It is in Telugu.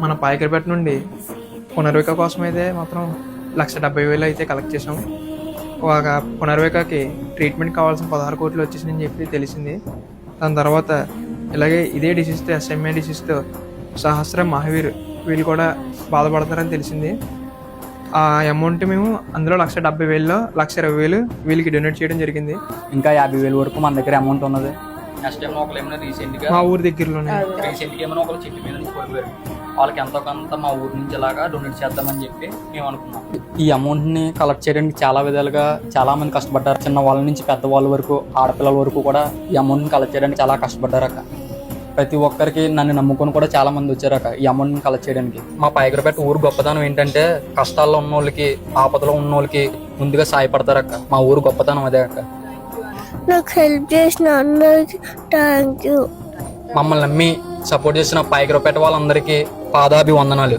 మన పాయకరపేట నుండి పునర్విక కోసం అయితే మొత్తం 1,70,000 అయితే కలెక్ట్ చేసాం. ఒక పునర్వికకి ట్రీట్మెంట్ కావాల్సిన 16 కోట్లు వచ్చేసిందని చెప్పి తెలిసింది. దాని తర్వాత ఇలాగే ఇదే డిసీజ్తో SMA డిసీజ్తో సహస్ర మహావీర్ వీళ్ళు కూడా బాధపడతారని తెలిసింది. ఆ అమౌంట్ మేము అందులో 1,70,000లో 1,20,000 వీళ్ళకి డొనేట్ చేయడం జరిగింది. ఇంకా 50,000 వరకు మన దగ్గర అమౌంట్ ఉన్నది. నెక్స్ట్ టైం ఒకళ్ళు ఏమైనా రీసెంట్గా మా ఊరి దగ్గరలోనే ఏమైనా ఒకళ్ళు చెట్టు మీద నుంచి పడిపోయారు, వాళ్ళకి ఎంతో కొంత మా ఊరి నుంచి ఇలాగా డొనేట్ చేద్దామని చెప్పి మేము అనుకున్నాం. ఈ అమౌంట్ని కలెక్ట్ చేయడానికి చాలా విధాలుగా చాలా మంది కష్టపడ్డారు. చిన్న వాళ్ళ నుంచి పెద్ద వాళ్ళ వరకు, ఆడపిల్లల వరకు కూడా ఈ అమౌంట్ని కలెక్ట్ చేయడానికి చాలా కష్టపడ్డారు అక్క. ప్రతి ఒక్కరికి నన్ను నమ్ముకొని కూడా చాలా మంది వచ్చారక్క ఈ అమౌంట్ని కలెక్ట్ చేయడానికి. మా పాయకరపేట ఊరు గొప్పతనం ఏంటంటే కష్టాల్లో ఉన్న వాళ్ళకి, ఆపదలో ఉన్న వాళ్ళకి ముందుగా సాయపడతారక్క. మా ఊరు గొప్పతనం అదే అక్క. నాకు హెల్ప్ చేసిన అందరికి థ్యాంక్ యూ. మమ్మల్ని నమ్మి సపోర్ట్ చేసిన పాయకరపేట వాళ్ళందరికీ పాదాభివందనాలు.